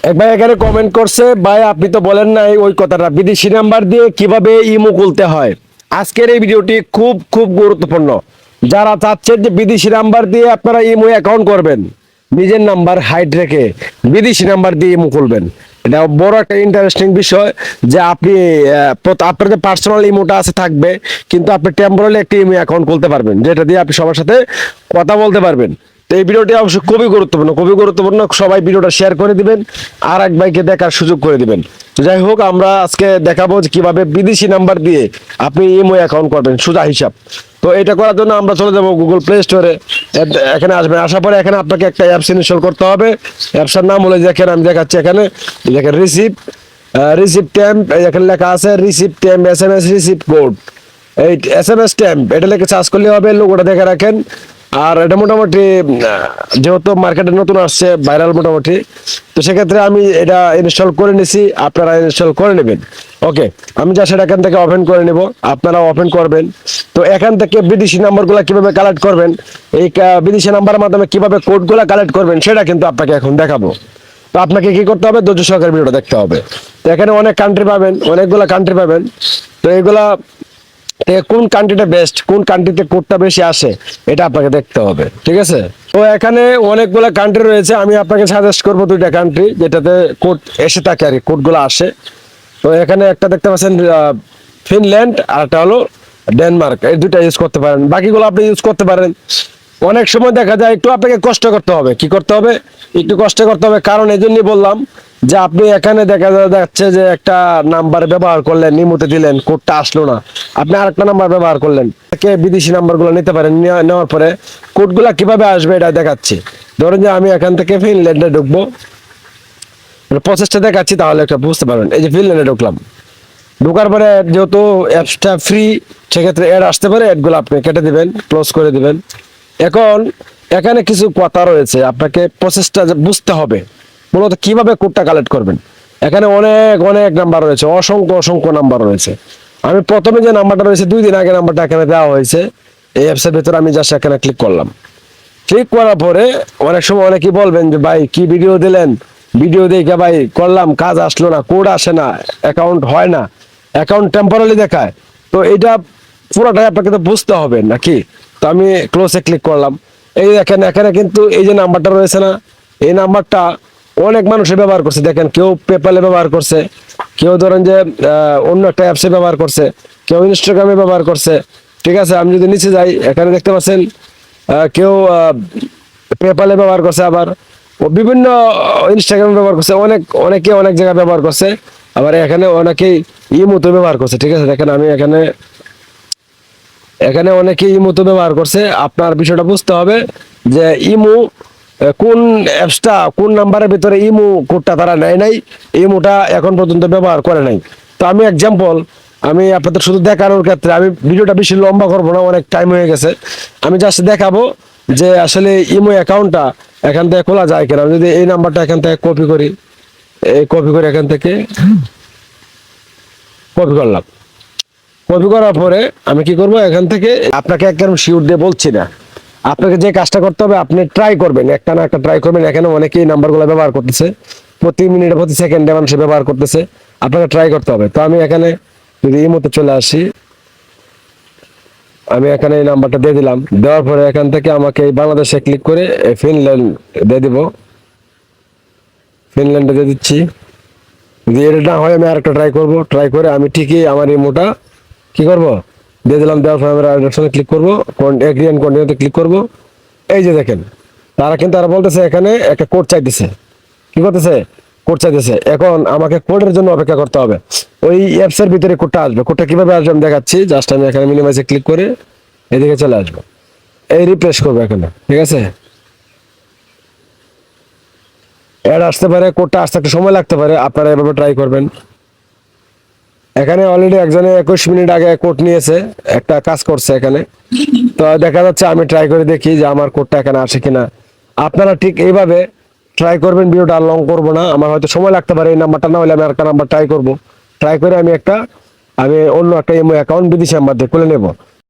এক ভাই এখানে কমেন্ট করছে, ভাই আপনি তো বলেন নাই ওই কথাটা, বিদেশি নাম্বার দিয়ে কিভাবে ইমো খুলতে হয়। আজকের এই ভিডিওটি খুব খুব গুরুত্বপূর্ণ। যারা চাচ্ছেন যে বিদেশি নাম্বার দিয়ে আপনারা ইমো অ্যাকাউন্ট করবেন, নিজের নাম্বার হাইড রেখে বিদেশি নাম্বার দিয়ে ইমো খুলবেন, এটা বড় একটা ইন্টারেস্টিং বিষয়। যে আপনি আপনার যে পার্সোনাল ইমোটা আছে থাকবে, কিন্তু আপনি টেম্পোরারি একটা ইমো অ্যাকাউন্ট খুলতে পারবেন, যেটা দিয়ে আপনি সবার সাথে কথা বলতে পারবেন। তো এই ভিডিওটি অবশ্যই খুবই গুরুত্বপূর্ণ, খুবই গুরুত্বপূর্ণ। সবাই ভিডিওটা শেয়ার করে দিবেন, আর এক ভাইকে দেখার সুযোগ করে দিবেন। তো যাই হোক, আমরা আজকে দেখাবো যে কিভাবে বিদেশি নাম্বার দিয়ে আপনি ইমো অ্যাকাউন্ট করবেন, সোজা হিসাব। তো এটা করার জন্য আমরা চলে যাবো গুগল প্লে স্টোরে। এখানে আসবেন, আসার পরে এখানে আপনাকে একটা অ্যাপস ইনস্টল করতে হবে। অ্যাপসের নাম হলো, দেখেন আমি দেখাচ্ছি, এখানে দেখেন রিসিভ ট্যাম্প, এখানে লেখা আছে receive temp SMS receive code. এই SMS ট্যাম্প এটা লেখে সার্চ করলে হবে, লোগোটা দেখে রাখেন। আর এটা মোটামুটি যেহেতু মার্কেটে নতুন আসছে, ভাইরাল মোটামুটি, তো সেক্ষেত্রে আমি এটা ইনস্টল করে নিছি, আপনারা ইনস্টল করে নেবেন। ওকে, আমি যা সেটা এখান থেকে ওপেন করে নেব, আপনারা ওপেন করবেন। তো এখান থেকে বিদেশি নাম্বারগুলো কিভাবে কালেক্ট করবেন, এই বিদেশি নাম্বারের মাধ্যমে কিভাবে কোডগুলো কালেক্ট করবেন, সেটা কিন্তু আপনাকে এখন দেখাবো। তো আপনাকে কি করতে হবে, ধৈর্য সহকারে ভিডিওটা দেখতে হবে। তো এখানে অনেক কান্ট্রি পাবেন, অনেকগুলো কান্ট্রি পাবেন। তো এগুলা কোন কান্ট্রিটা বেস্ট, কোন কান্ট্রিতে কোডটা বেশি আসে, এটা আপনাকে দেখতে হবে, ঠিক আছে। তো এখানে অনেকগুলো কান্ট্রি রয়েছে, আমি আপনাকে সাজেস্ট করবো দুইটা কান্ট্রি যেটাতে কোড এসে থাকে আর কি, কোডগুলো আসে। তো এখানে একটা দেখতে পাচ্ছেন ফিনল্যান্ড, আর একটা হলো ডেনমার্ক, এই দুইটা ইউজ করতে পারেন, বাকিগুলো আপনি ইউজ করতে পারেন। অনেক সময় দেখা যায় একটু আপনাকে কষ্ট করতে হবে, কি করতে হবে, একটু কষ্ট করতে হবে। কারণ এই জন্যই বললাম যে আপনি এখানে দেখা যাচ্ছে যে একটা নাম্বার ব্যবহার করলেন, নিমুতে দিলেন, কোডটা আসলো না, আপনি আরেকটা নাম্বার ব্যবহার করলেন, বিদেশি নাম্বারগুলো নিতে পারেন। নেওয়ার পরে কোডগুলা কিভাবে আসবে এটা দেখাচ্ছি। ধরুন যে আমি এখান থেকে ফিনল্যান্ডে ঢুকবো, প্রসেসটা দেখাচ্ছি, তাহলে একটা বুঝতে পারবেন। এই যে ফিনল্যান্ডে ঢুকলাম, ঢোকার পরে যেহেতু অ্যাপসটা ফ্রি, সেক্ষেত্রে অ্যাড আসতে পারে, অ্যাডগুলো আপনি কেটে দিবেন, ক্লোজ করে দিবেন। এখন এখানে কিছু কথা রয়েছে, আপনাকে প্রসেসটা বুঝতে হবে, মূলত কিভাবে কোডটা কালেক্ট করবেন। এখানে অনেক অনেক নাম্বার রয়েছে, অসংখ্য অসংখ্য নাম্বার রয়েছে। আমি প্রথমে যে নাম্বারটা রয়েছে 2 দিন আগে নাম্বারটা এখানে দেওয়া হয়েছে এই অ্যাপসের ভেতরে, আমি জাস্ট এখানে ক্লিক করলাম। ক্লিক করার পরে অনেক সময় অনেকেই বলবেন যে ভাই কি ভিডিও দিলেন, ভিডিও দেখে ভাই করলাম, কাজ আসলো না, কোড আসে না, অ্যাকাউন্ট হয় না, অ্যাকাউন্ট টেম্পোরারি দেখায়। তো এটা পুরোটাই আপনাকে তো বুঝতে হবে নাকি। তো আমি ক্লোজে ক্লিক করলাম। এই দেখেন এখানে কিন্তু এই যে নাম্বারটা রয়েছে না, এই নাম্বারটা অনেক মানুষে ব্যবহার করছে। দেখেন কেউ পেপ্যালে ব্যবহার করছে, কেউ ধরেন যে অন্য একটা অ্যাপসে ব্যবহার করছে, কেউ ইনস্টাগ্রামে ব্যবহার করছে, ঠিক আছে। আমি যদি নিচে যাই, এখানে দেখতে পাচ্ছেন কেউ পেপ্যালে ব্যবহার করছে, আবার বিভিন্ন ইনস্টাগ্রামে ব্যবহার করছে, অনেকে অনেক জায়গায় ব্যবহার করছে, আবার এখানে অনেকেই ইমোতে ব্যবহার করছে, ঠিক আছে। দেখেন আমি এখানে অনেকেই ইমোতে ব্যবহার করছে। আপনার বিষয়টা বুঝতে হবে যে ইমো কোন অ্যাপসটা, কোন নাম্বারের ভিতরে ইমো কোডটা তারা নেয় নাই, ইমোটা এখন পর্যন্ত ব্যবহার করে নাই। তো আমি এক্সাম্পল, আমি আপনাদের শুধু দেখানোর ক্ষেত্রে, আমি ভিডিওটা বেশি লম্বা করবো না, অনেক টাইম হয়ে গেছে। আমি জাস্ট দেখাবো যে আসলে ইমো অ্যাকাউন্টটা এখান থেকে খোলা যায় কিনা। আমি যদি এই নাম্বারটা এখান থেকে কপি করি, এখান থেকে কপি করলাম। কপি করার পরে আমি কি করব, এখান থেকে আপনাকে একদম শিওর দিয়ে বলছি না, আপনাকে যে কাজটা করতে হবে, আপনি ট্রাই করবেন, একটা না একটা ট্রাই করবেন। এখানে অনেকেই নাম্বারগুলো ব্যবহার করতেছে, প্রতি মিনিটে প্রতি সেকেন্ডে মানুষ ব্যবহার করতেছে, আপনাকে ট্রাই করতে হবে। তো আমি এখানে যদি এই মতো চলে আসি, আমি এখানে এই নাম্বারটা দিয়ে দিলাম। দেওয়ার পরে এখান থেকে আমাকে এই বাংলাদেশে ক্লিক করে ফিনল্যান্ড দিয়ে দিব, ফিনল্যান্ডে দিয়ে দিচ্ছি। যদি এটা না হয় আমি আরেকটা ট্রাই করব, ট্রাই করে আমি ঠিকই আমার ইমোটা কি করব, দিয়ে দিলাম। দেওয়ার পরে আমরা অপশনে ক্লিক করবো, এগ্রি এন্ড কন্টিনিউতে ক্লিক করব। এই যে দেখেন, তারা কিন্তু আর বলতেছে এখানে একটা কোড চাইতেছে, কি করতেছে, কোড চাইতেছে। এখন আমাকে কোডের জন্য অপেক্ষা করতে হবে, ওই অ্যাপসের ভিতরে কোডটা আসবে। কোডটা কিভাবে আসবে আমি দেখাচ্ছি, জাস্ট আমি এখানে মিনিমাইজে ক্লিক করে এদিকে চলে আসবো, এই রিপ্লেস করবো এখানে, ঠিক আছে। অ্যাড আসতে পারে, কোডটা আসতে একটু সময় লাগতে পারে, আপনারা এভাবে ট্রাই করবেন। এখানে অলরেডি একজনে 21 মিনিট আগে কোড নিয়েছে, একটা কাজ করছে এখানে। তো দেখা যাচ্ছে, আমি ট্রাই করে দেখি যে আমার কোডটা এখানে আসে কিনা। আপনারা ঠিক এইভাবে ট্রাই করবেন, ভিডিওটা আর লং করবো না, আমার হয়তো সময় লাগতে পারে। এই নাম্বারটা না হলে আমি আরেকটা নাম্বার ট্রাই করবো, ট্রাই করে আমি অন্য একটা ইমো অ্যাকাউন্ট বিদেশি নাম্বার দিয়ে খুলে নেব।